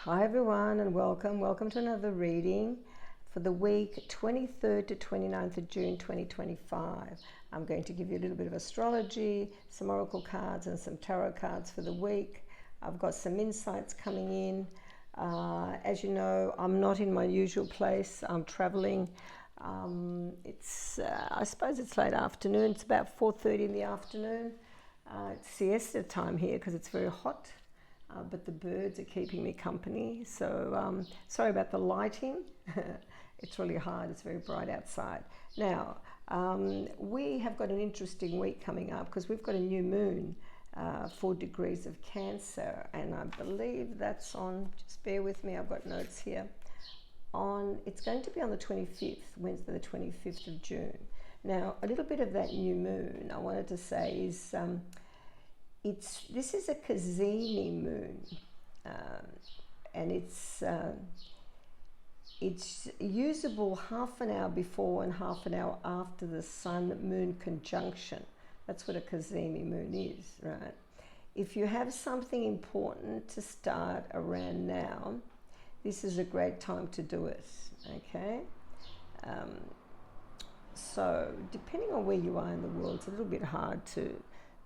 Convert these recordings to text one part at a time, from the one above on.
Hi everyone and welcome to another reading for the week 23rd to 29th of June 2025. I'm going to give you a little bit of astrology, some oracle cards and some tarot cards for the week. I've got some insights coming in. As you know, I'm not in my usual place. I'm traveling. I suppose it's late afternoon. It's about 4:30 in the afternoon. It's siesta time here because it's very hot. But the birds are keeping me company, so sorry about the lighting. It's really hard, it's very bright outside. Now, we have got an interesting week coming up because we've got a new moon, 4 degrees of Cancer, and I believe that's on, just bear with me, I've got notes here, it's going to be on the 25th, Wednesday the 25th of June. Now, a little bit of that new moon I wanted to say is, this is a Cazimi moon, and it's usable half an hour before and half an hour after the Sun-Moon conjunction. That's what a Cazimi moon is, right? If you have something important to start around now, this is a great time to do it, okay? So depending on where you are in the world, it's a little bit hard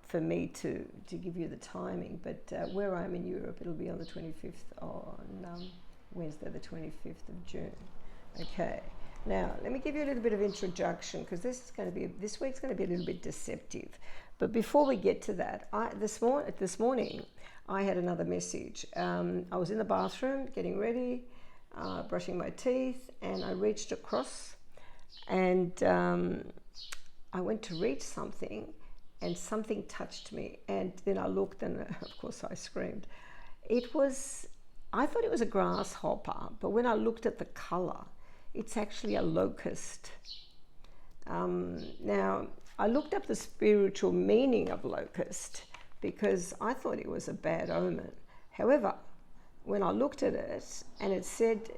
for me to give you the timing, but where I'm in Europe, it'll be on the 25th on Wednesday the 25th of June. Okay, now let me give you a little bit of introduction because this week's going to be a little bit deceptive. But before we get to that, this morning I had another message. I was in the bathroom getting ready, brushing my teeth, and I reached across and I went to reach something, and something touched me, and then I looked and of course I screamed. I thought it was a grasshopper, but when I looked at the color, it's actually a locust. Now, I looked up the spiritual meaning of locust because I thought it was a bad omen. However, when I looked at it and it said,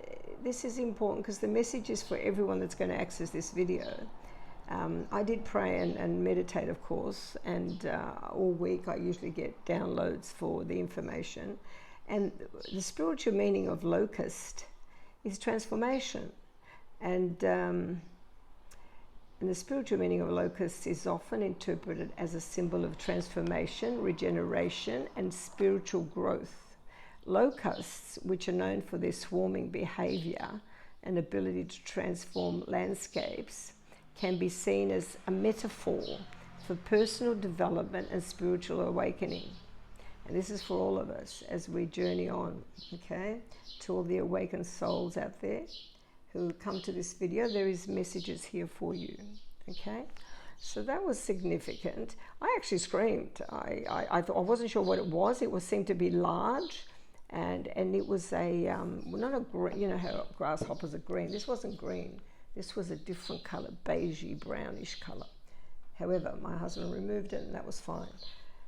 this is important because the message is for everyone that's going to access this video. I did pray and meditate, of course, and all week I usually get downloads for the information. And the spiritual meaning of locust is transformation. And the spiritual meaning of locust is often interpreted as a symbol of transformation, regeneration, and spiritual growth. Locusts, which are known for their swarming behavior and ability to transform landscapes, can be seen as a metaphor for personal development and spiritual awakening. And this is for all of us as we journey on, okay? To all the awakened souls out there who come to this video, there is messages here for you, okay? So that was significant. I actually screamed. I wasn't sure what it was. It seemed to be large, and it was not a green, you know how grasshoppers are green. This wasn't green. This was a different color, beigey, brownish color. However, my husband removed it and that was fine.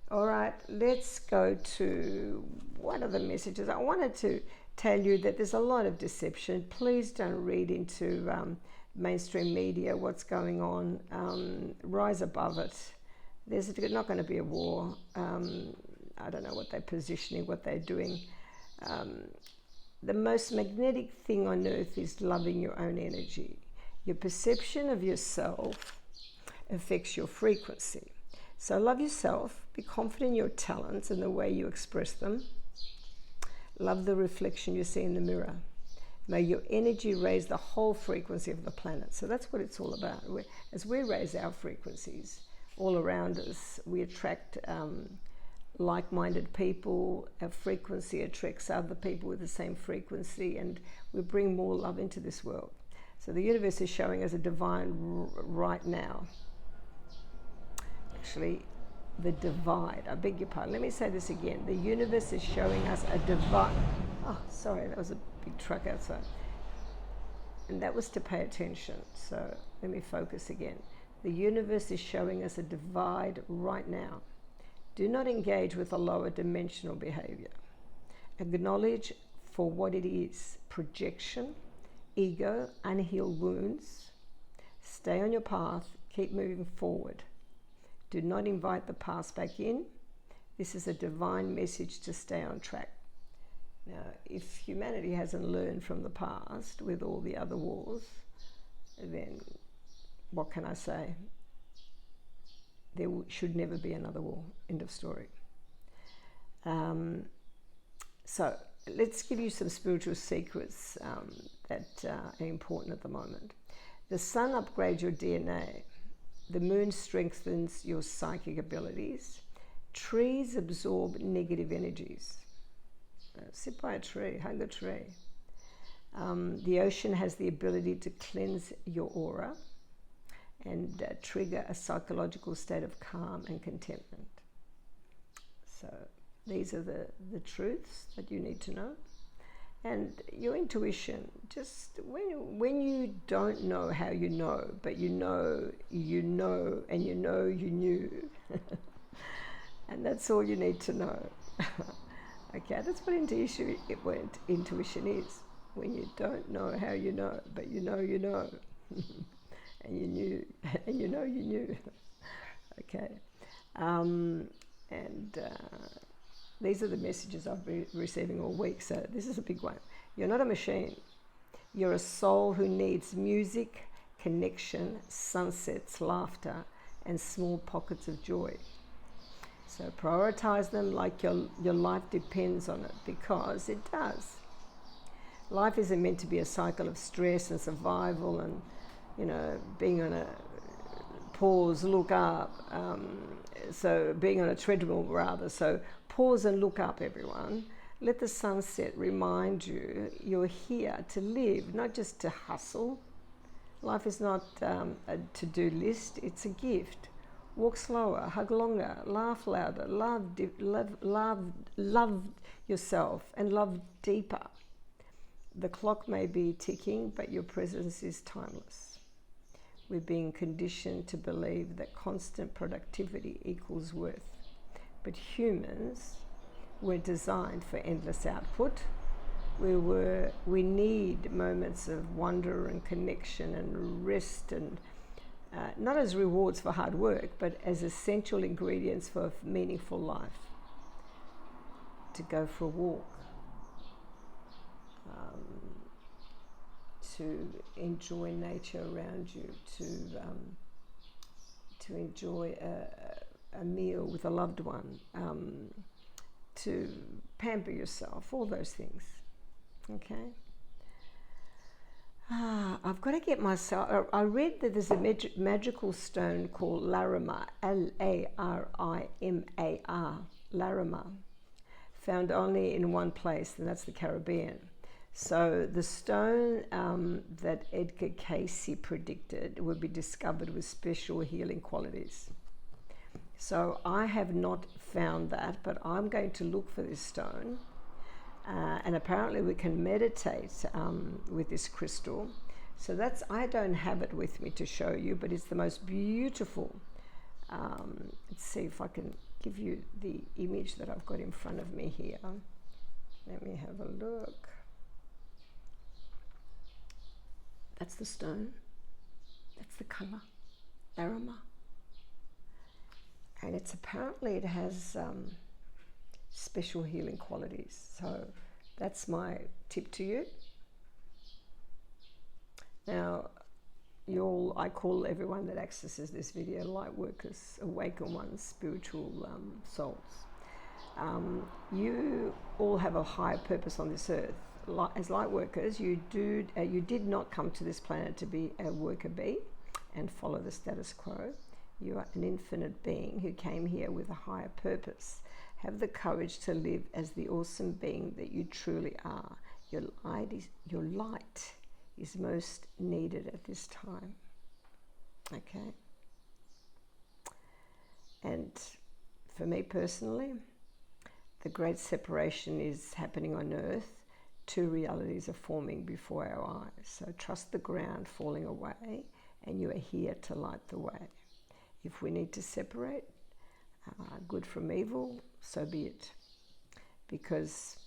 All right, let's go to one of the messages. I wanted to tell you that there's a lot of deception. Please don't read into mainstream media what's going on. Rise above it. There's not going to be a war. I don't know what they're positioning, what they're doing. The most magnetic thing on earth is loving your own energy. Your perception of yourself affects your frequency. So love yourself, be confident in your talents and the way you express them. Love the reflection you see in the mirror. May your energy raise the whole frequency of the planet. So that's what it's all about. As we raise our frequencies all around us, we attract like-minded people. Our frequency attracts other people with the same frequency, and we bring more love into this world. So the universe is showing us a divine right now. Actually, the divide, I beg your pardon, let me say this again. The universe is showing us a divide. Oh, sorry, that was a big truck outside. And that was to pay attention. So let me focus again. The universe is showing us a divide right now. Do not engage with a lower dimensional behavior. Acknowledge for what it is: projection, ego, unhealed wounds. Stay on your path, keep moving forward. Do not invite the past back in. This is a divine message to stay on track. Now, if humanity hasn't learned from the past with all the other wars, then what can I say? There should never be another war. End of story. So let's give you some spiritual secrets that are important at the moment. The sun upgrades your DNA. The moon strengthens your psychic abilities. Trees absorb negative energies. Sit by a tree, hug a tree. The ocean has the ability to cleanse your aura and trigger a psychological state of calm and contentment. So these are the truths that you need to know. And your intuition, just when you don't know how you know, but you know, and you know you knew. And that's all you need to know. Okay, that's what intuition is. When you don't know how you know, but you know you know. And you knew, and you know you knew. Okay. These are the messages I've been receiving all week, so this is a big one. You're not a machine. You're a soul who needs music, connection, sunsets, laughter, and small pockets of joy. So prioritize them like your life depends on it, because it does. Life isn't meant to be a cycle of stress and survival and, being on a pause, look up. So being on a treadmill rather. So pause and look up, everyone. Let the sunset remind you you're here to live, not just to hustle. Life is not a to-do list, it's a gift. Walk slower, hug longer, laugh louder, love yourself and love deeper. The clock may be ticking, but your presence is timeless. We're being conditioned to believe that constant productivity equals worth. But humans were designed for endless output. We need moments of wonder and connection and rest, and not as rewards for hard work, but as essential ingredients for a meaningful life. To go for a walk, to enjoy nature around you, to enjoy a meal with a loved one, to pamper yourself, all those things. Okay. I've got to get myself. I read that there's a magical stone called Larimar, Larimar, Larimar, found only in one place, and that's the Caribbean. So the stone that Edgar Cayce predicted would be discovered with special healing qualities. So I have not found that, but I'm going to look for this stone. And apparently we can meditate with this crystal. So I don't have it with me to show you, but it's the most beautiful. Let's see if I can give you the image that I've got in front of me here. Let me have a look. That's the stone. That's the colour. Larimar. And it has special healing qualities. So that's my tip to you. Now, I call everyone that accesses this video light workers, awakened ones, spiritual souls. You all have a higher purpose on this earth. As light workers, you did not come to this planet to be a worker bee and follow the status quo. You are an infinite being who came here with a higher purpose. Have the courage to live as the awesome being that you truly are. Your light is most needed at this time. Okay? And for me personally, the great separation is happening on earth. Two realities are forming before our eyes. So trust the ground falling away, and you are here to light the way. If we need to separate good from evil, so be it. Because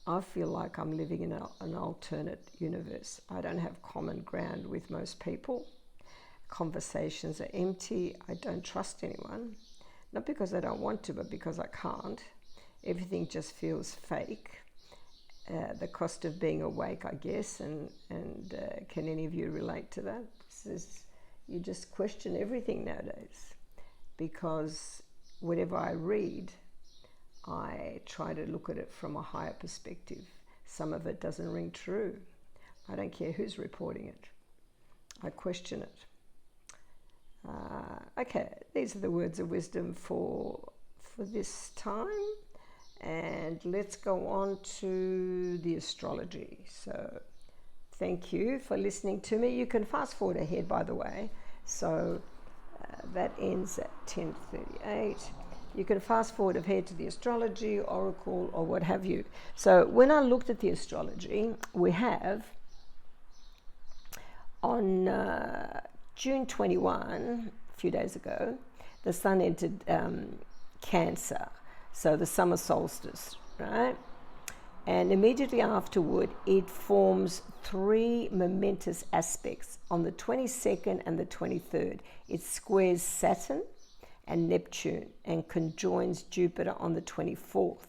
I feel like I'm living in an alternate universe. I don't have common ground with most people. Conversations are empty. I don't trust anyone. Not because I don't want to, but because I can't. Everything just feels fake. the cost of being awake, I guess, and can any of you relate to that? You just question everything nowadays, because whatever I read, I try to look at it from a higher perspective. Some of it doesn't ring true. I don't care who's reporting it. I question it. Okay, these are the words of wisdom for this time. And let's go on to the astrology. So thank you for listening to me. You can fast forward ahead, by the way. So that ends at 10:38. You can fast forward ahead to the astrology, oracle, or what have you. So when I looked at the astrology, we have on June 21, a few days ago, the sun entered Cancer. So the summer solstice, right? And immediately afterward, it forms 3 momentous aspects. On the 22nd and the 23rd, it squares Saturn and Neptune and conjoins Jupiter on the 24th.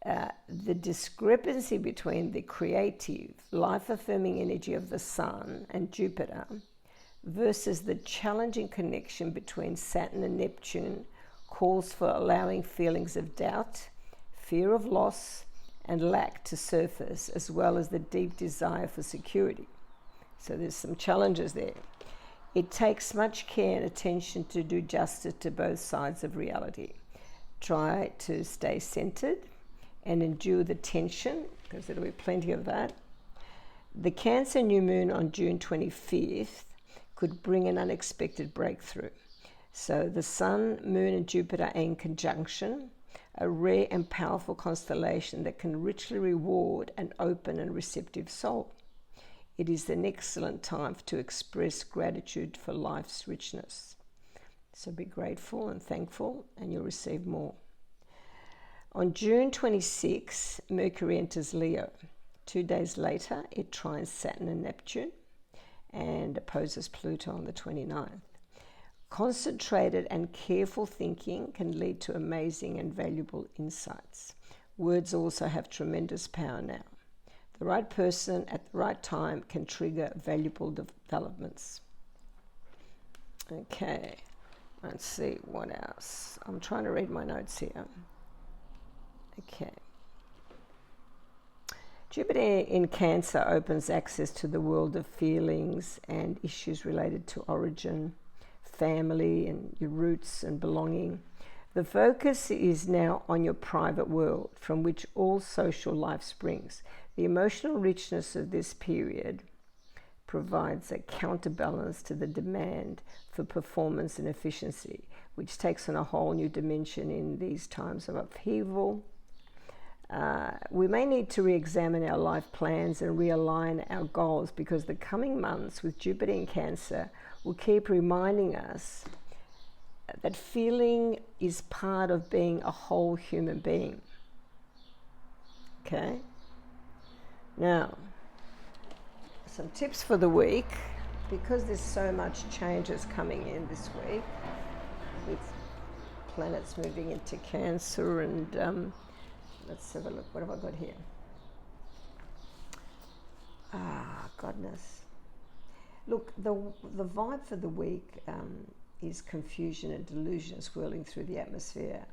The discrepancy between the creative, life-affirming energy of the sun and Jupiter versus the challenging connection between Saturn and Neptune calls for allowing feelings of doubt, fear of loss, and lack to surface, as well as the deep desire for security. So there's some challenges there. It takes much care and attention to do justice to both sides of reality. Try to stay centered and endure the tension, because there'll be plenty of that. The Cancer new moon on June 25th could bring an unexpected breakthrough. So the Sun, Moon and Jupiter are in conjunction, a rare and powerful constellation that can richly reward an open and receptive soul. It is an excellent time to express gratitude for life's richness. So be grateful and thankful, and you'll receive more. On June 26, Mercury enters Leo. 2 days later, it trines Saturn and Neptune and opposes Pluto on the 29th. Concentrated and careful thinking can lead to amazing and valuable insights. Words also have tremendous power now. The right person at the right time can trigger valuable developments. Okay, let's see what else. I'm trying to read my notes here. Okay. Jupiter in Cancer opens access to the world of feelings and issues related to origin, family and your roots and belonging. The focus is now on your private world, from which all social life springs. The emotional richness of this period provides a counterbalance to the demand for performance and efficiency, which takes on a whole new dimension in these times of upheaval. We may need to re-examine our life plans and realign our goals, because the coming months with Jupiter in Cancer will keep reminding us that feeling is part of being a whole human being. Okay? Now, some tips for the week, because there's so much changes coming in this week with planets moving into Cancer and let's have a look. What have I got here? Goodness. Look, the vibe for the week is confusion and delusion swirling through the atmosphere.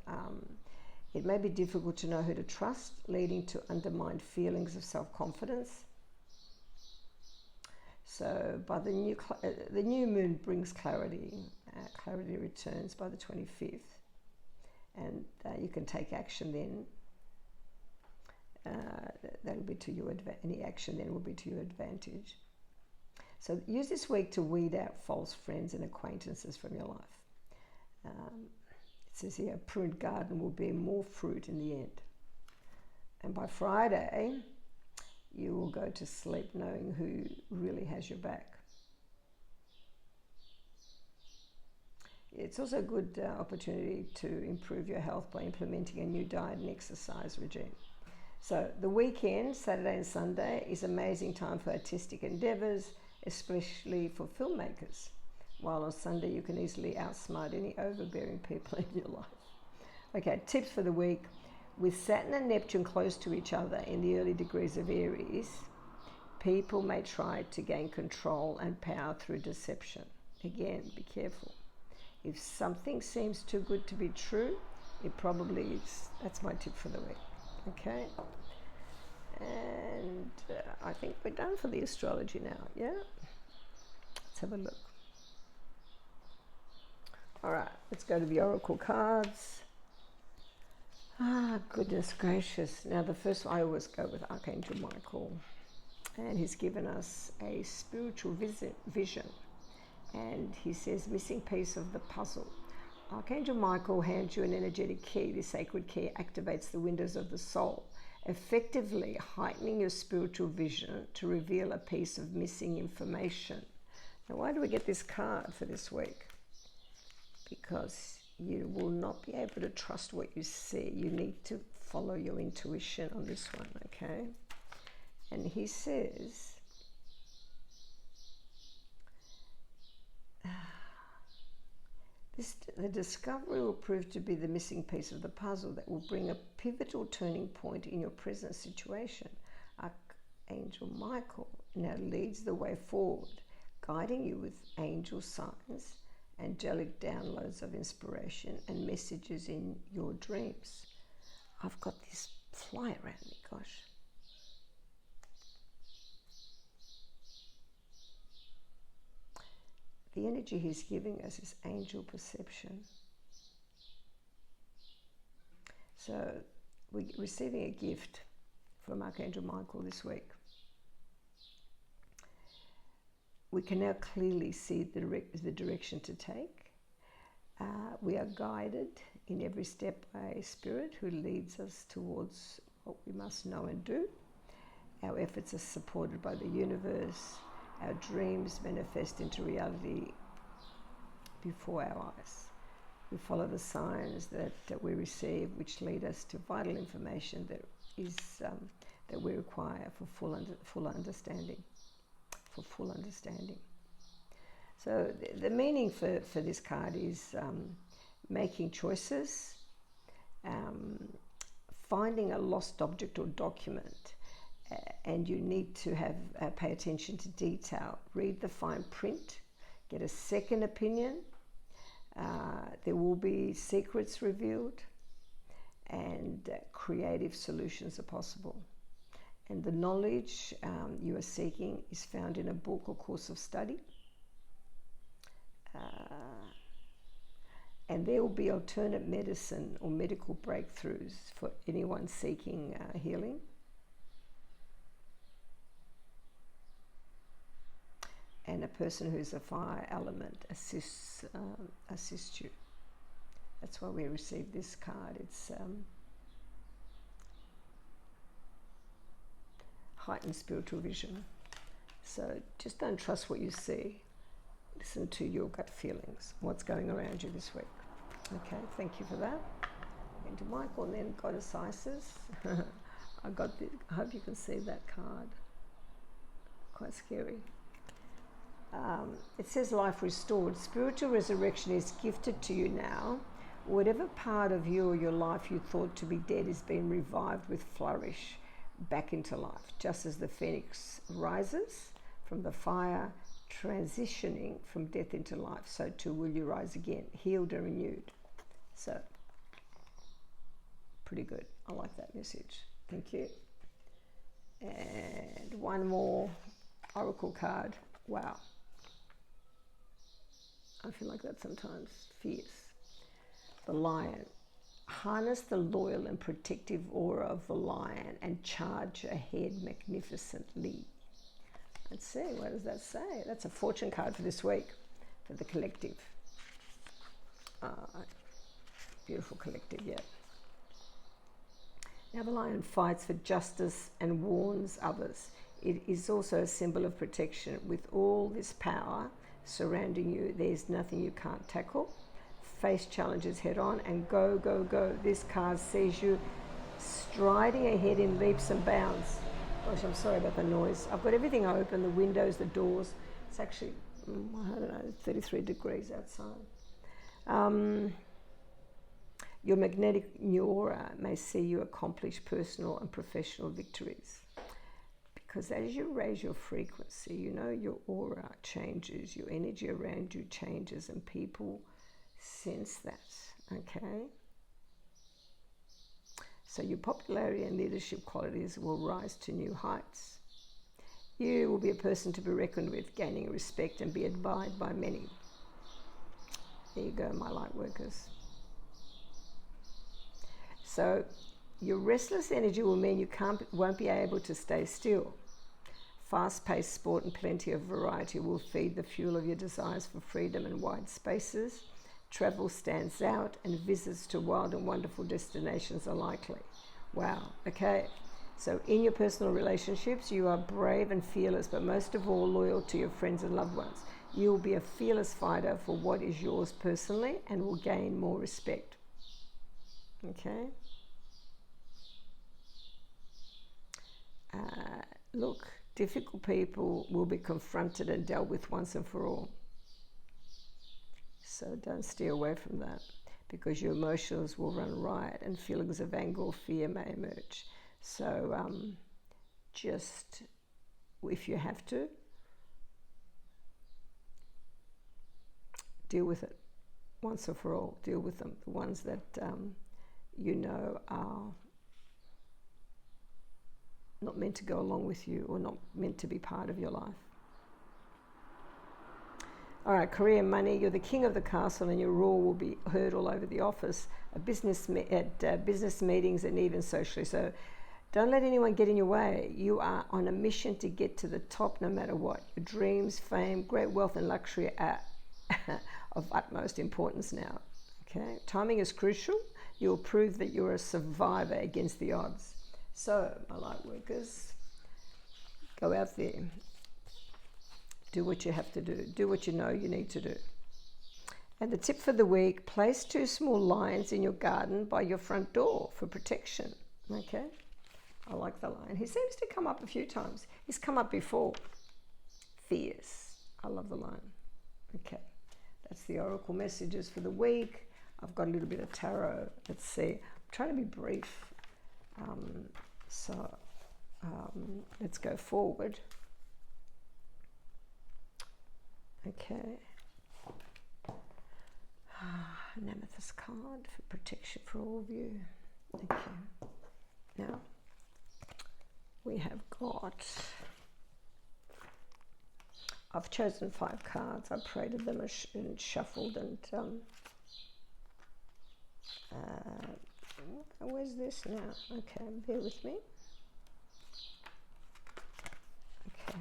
It may be difficult to know who to trust, leading to undermined feelings of self-confidence. So by the new moon brings clarity. Clarity returns by the 25th. And you can take action then. That'll be to your any action then will be to your advantage. So use this week to weed out false friends and acquaintances from your life. It says here, a pruned garden will bear more fruit in the end. And by Friday, you will go to sleep knowing who really has your back. It's also a good opportunity to improve your health by implementing a new diet and exercise regime. So the weekend, Saturday and Sunday, is an amazing time for artistic endeavours, especially for filmmakers. While on Sunday, you can easily outsmart any overbearing people in your life. Okay, tips for the week. With Saturn and Neptune close to each other in the early degrees of Aries, people may try to gain control and power through deception. Again, be careful. If something seems too good to be true, it probably is. That's my tip for the week. Okay? And I think we're done for the astrology now. Yeah? Let's have a look. All right, let's go to the oracle cards. Ah, goodness gracious. Now, the first one, I always go with Archangel Michael. And he's given us a spiritual vision. And he says, missing piece of the puzzle. Archangel Michael hands you an energetic key. This sacred key activates the windows of the soul, effectively heightening your spiritual vision to reveal a piece of missing information. Now, why do we get this card for this week? Because you will not be able to trust what you see. You need to follow your intuition on this one, okay? And he says, the discovery will prove to be the missing piece of the puzzle that will bring a pivotal turning point in your present situation. Archangel Michael now leads the way forward, guiding you with angel signs, angelic downloads of inspiration and messages in your dreams. I've got this fly around me, gosh. The energy he's giving us is angel perception. So we're receiving a gift from Archangel Michael this week. We can now clearly see the direction to take. We are guided in every step by a spirit who leads us towards what we must know and do. Our efforts are supported by the universe. Our dreams manifest into reality before our eyes. We follow the signs that we receive, which lead us to vital information that we require for full understanding. So the meaning for this card is making choices, finding a lost object or document. And you need to pay attention to detail. Read the fine print, get a second opinion. There will be secrets revealed, and creative solutions are possible. And the knowledge you are seeking is found in a book or course of study. And there will be alternate medicine or medical breakthroughs for anyone seeking healing. And a person who's a fire element assists you. That's why we received this card. It's heightened spiritual vision. So just don't trust what you see. Listen to your gut feelings, what's going around you this week. Okay, thank you for that. Into Michael, and then Goddess Isis. I hope you can see that card. Quite scary. It says life restored. Spiritual resurrection is gifted to you now. Whatever part of you or your life you thought to be dead is being revived with flourish back into life. Just as the phoenix rises from the fire, transitioning from death into life, so too will you rise again, healed and renewed. So, pretty good. I like that message. Thank you. And one more oracle card. Wow. I feel like that sometimes. Fierce. The lion. Harness the loyal and protective aura of the lion and charge ahead magnificently. Let's see, what does that say? That's a fortune card for this week, for the collective. Beautiful collective, yeah. Now the lion fights for justice and warns others. It is also a symbol of protection. With all this power surrounding you, there's nothing you can't tackle. Face challenges head on and go, go, go. This card sees you striding ahead in leaps and bounds. Gosh, I'm sorry about the noise. I've got everything open, the windows, the doors. It's actually, I don't know, 33 degrees outside. Your magnetic new aura may see you accomplish personal and professional victories. Because as you raise your frequency, you know, your aura changes, your energy around you changes, and people sense that, okay? So your popularity and leadership qualities will rise to new heights. You will be a person to be reckoned with, gaining respect and be admired by many. There you go, my light workers. So your restless energy will mean you won't be able to stay still. Fast-paced sport and plenty of variety will feed the fuel of your desires for freedom and wide spaces. Travel stands out, and visits to wild and wonderful destinations are likely. Wow, okay. So in your personal relationships, you are brave and fearless, but most of all, loyal to your friends and loved ones. You will be a fearless fighter for what is yours personally and will gain more respect. Okay. Look, difficult people will be confronted and dealt with once and for all. So don't steer away from that, because your emotions will run riot and feelings of anger or fear may emerge. So just, if you have to, deal with it once and for all. Deal with them, the ones that you know are not meant to go along with you or not meant to be part of your life. All right, career and money. You're the king of the castle, and your roar will be heard all over the office, at business meetings, and even socially. So don't let anyone get in your way. You are on a mission to get to the top no matter what. Your dreams, fame, great wealth, and luxury are of utmost importance now. Okay, timing is crucial. You will prove that you're a survivor against the odds. So, my light workers, go out there. Do what you have to do. Do what you know you need to do. And the tip for the week, place 2 small lions in your garden by your front door for protection. Okay? I like the lion. He seems to come up a few times. He's come up before. Fierce. I love the lion. Okay. That's the oracle messages for the week. I've got a little bit of tarot. Let's see. I'm trying to be brief. Let's go forward. Okay. An amethyst card for protection for all of you. Thank you. Now, we have got, I've chosen 5 cards. I braided them and shuffled and, where's this now? Okay, bear with me. Okay.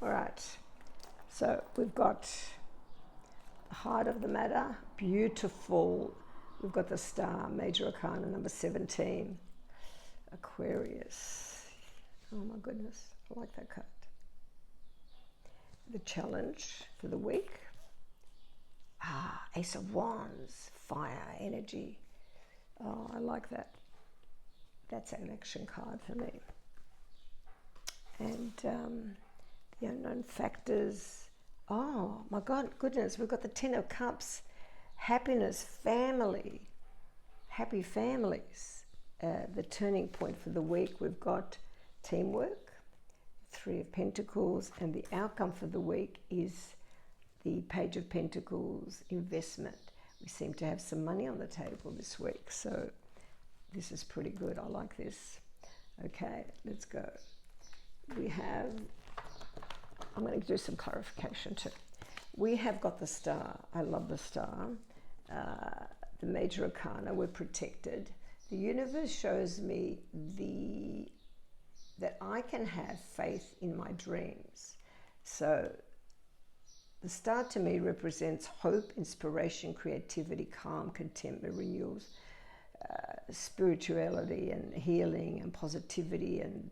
All right, so we've got the heart of the matter, beautiful. We've got the star, major arcana number 17, Aquarius. Oh my goodness, I like that card. The challenge for the week, Ace of Wands, fire, energy. Oh, I like that. That's an action card for me. And the unknown factors. Oh my goodness, we've got the 10 of Cups, happiness, family, happy families. The turning point for the week, we've got teamwork, 3 of Pentacles, and the outcome for the week is the Page of Pentacles, investment. We seem to have some money on the table this week, so this is pretty good. I like this. Okay, let's go. We have, I'm going to do some clarification too. We have got the star. I love the star. The major arcana, we're protected. The universe shows me that I can have faith in my dreams. So the star to me represents hope, inspiration, creativity, calm, contentment, renewals, spirituality and healing and positivity, and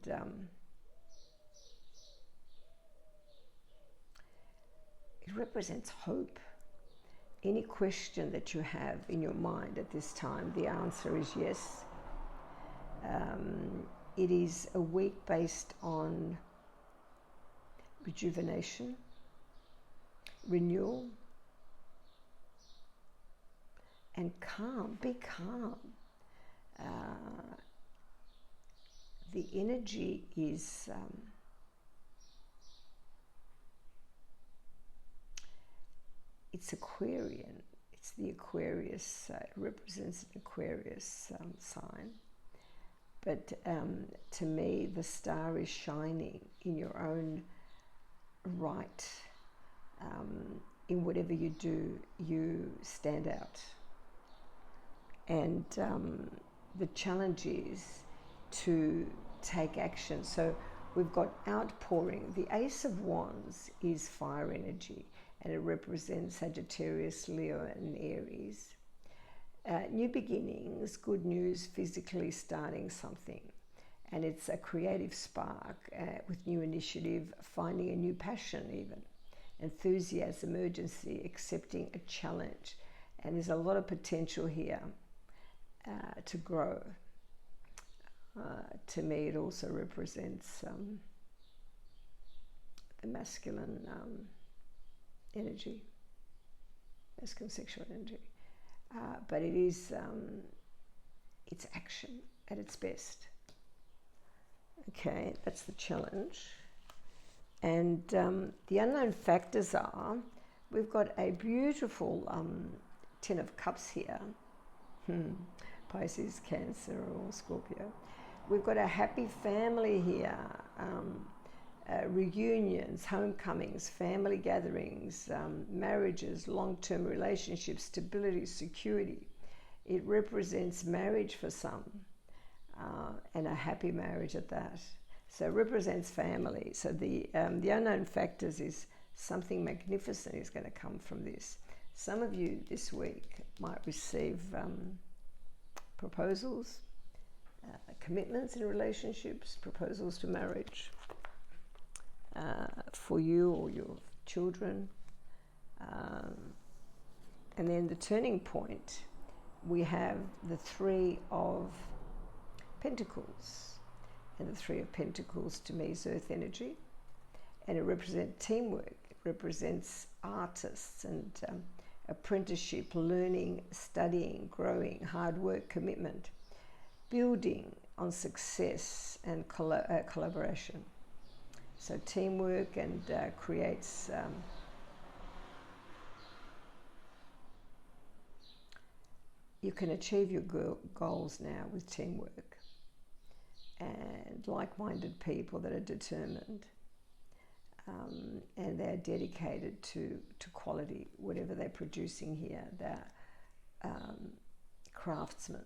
it represents hope. Any question that you have in your mind at this time, the answer is yes. It is a week based on rejuvenation, renewal, and calm. Be calm. The energy is it's Aquarian. It's the Aquarius. It represents an Aquarius sign. But to me, the star is shining in your own right. In whatever you do, you stand out. And the challenge is to take action. So we've got outpouring. The Ace of Wands is fire energy, and it represents Sagittarius, Leo, and Aries. New beginnings, good news, physically starting something. And it's a creative spark with new initiative, finding a new passion even. Enthusiasm, urgency, accepting a challenge. And there's a lot of potential here to grow. To me, it also represents the masculine energy, masculine sexual energy. But it is, it's action at its best. Okay, that's the challenge. And the unknown factors are, we've got a beautiful 10 of Cups here. Pisces, Cancer, or Scorpio. We've got a happy family here. Reunions, homecomings, family gatherings, marriages, long-term relationships, stability, security. It represents marriage for some, and a happy marriage at that. So it represents family. So the unknown factors is something magnificent is going to come from this. Some of you this week might receive proposals, commitments in relationships, proposals to marriage. For you or your children. And then the turning point, we have the Three of Pentacles. And the Three of Pentacles to me is earth energy. And it represents teamwork. It represents artists and apprenticeship, learning, studying, growing, hard work, commitment, building on success and collaboration. So teamwork and creates you can achieve your goals now with teamwork and like-minded people that are determined and they're dedicated to quality, whatever they're producing here. They're craftsmen,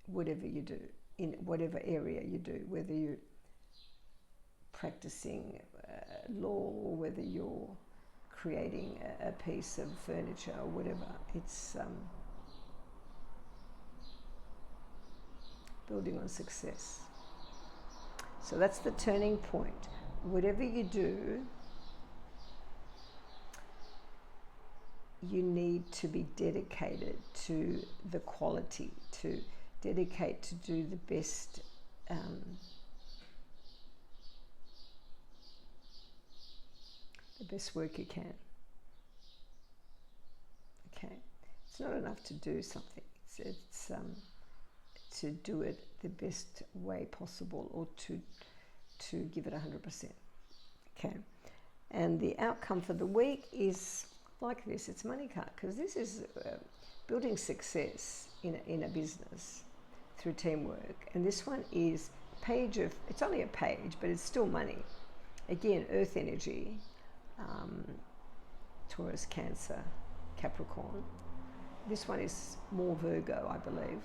whatever you do, in whatever area you do, whether you practicing law or whether you're creating a piece of furniture or whatever. It's building on success. So that's the turning point. Whatever you do, you need to be dedicated to the quality, to dedicate to do the best work you can. Okay, it's not enough to do something. It's to do it the best way possible, or to give it 100%. Okay, and the outcome for the week is like this. It's money card, because this is building success in a business through teamwork. And this one is page of, it's only a page, but it's still money. Again, earth energy. Taurus, Cancer, Capricorn. This one is more Virgo, I believe.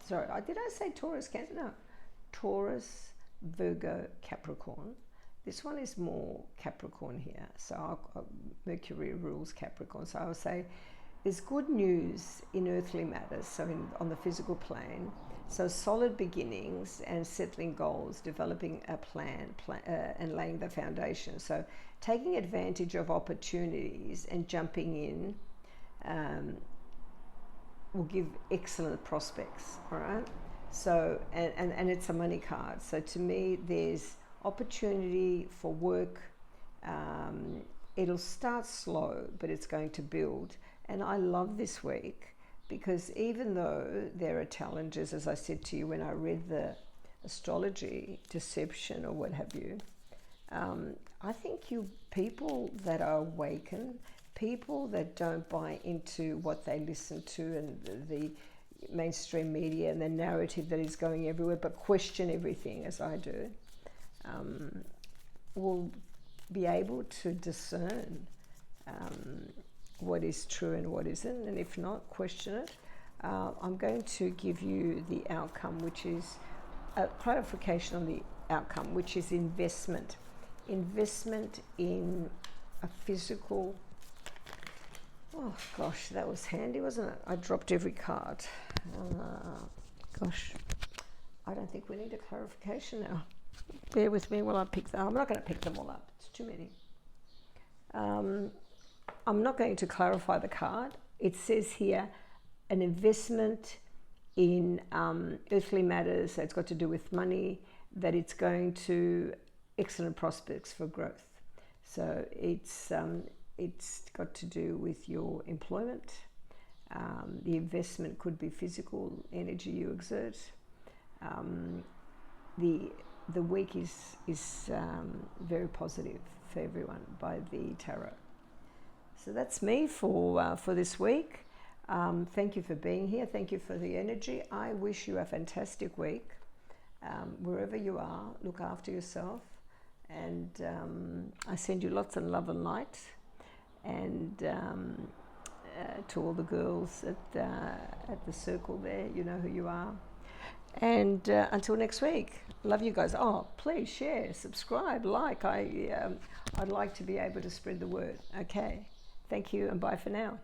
Sorry, did I say Taurus, Cancer? No. Taurus, Virgo, Capricorn. This one is more Capricorn here. So Mercury rules Capricorn. So I would say there's good news in earthly matters, so on the physical plane. So solid beginnings and settling goals, developing a plan and laying the foundation. So taking advantage of opportunities and jumping in will give excellent prospects, all right? So, and it's a money card. So to me, there's opportunity for work, it'll start slow, but it's going to build. And I love this week because even though there are challenges, as I said to you when I read the astrology, deception or what have you, I think you people that are awakened, people that don't buy into what they listen to and the mainstream media and the narrative that is going everywhere, but question everything as I do, will be able to discern what is true and what isn't, and if not, question it. I'm going to give you the outcome, which is a clarification on the outcome, which is investment. Investment in a physical. Oh gosh, that was handy, wasn't it? I dropped every card. Gosh, I don't think we need a clarification now. Bear with me while I pick them. I'm not going to pick them all up. It's too many. I'm not going to clarify the card. It says here, an investment in earthly matters. So it's got to do with money. That it's going to excellent prospects for growth. So it's got to do with your employment. The investment could be physical energy you exert. The week is very positive for everyone by the tarot. So that's me for this week. Thank you for being here. Thank you for the energy. I wish you a fantastic week. Wherever you are, look after yourself. And I send you lots of love and light. And to all the girls at the circle there, you know who you are. And until next week, love you guys. Oh, please share, subscribe, like. I'd like to be able to spread the word. Okay, thank you and bye for now.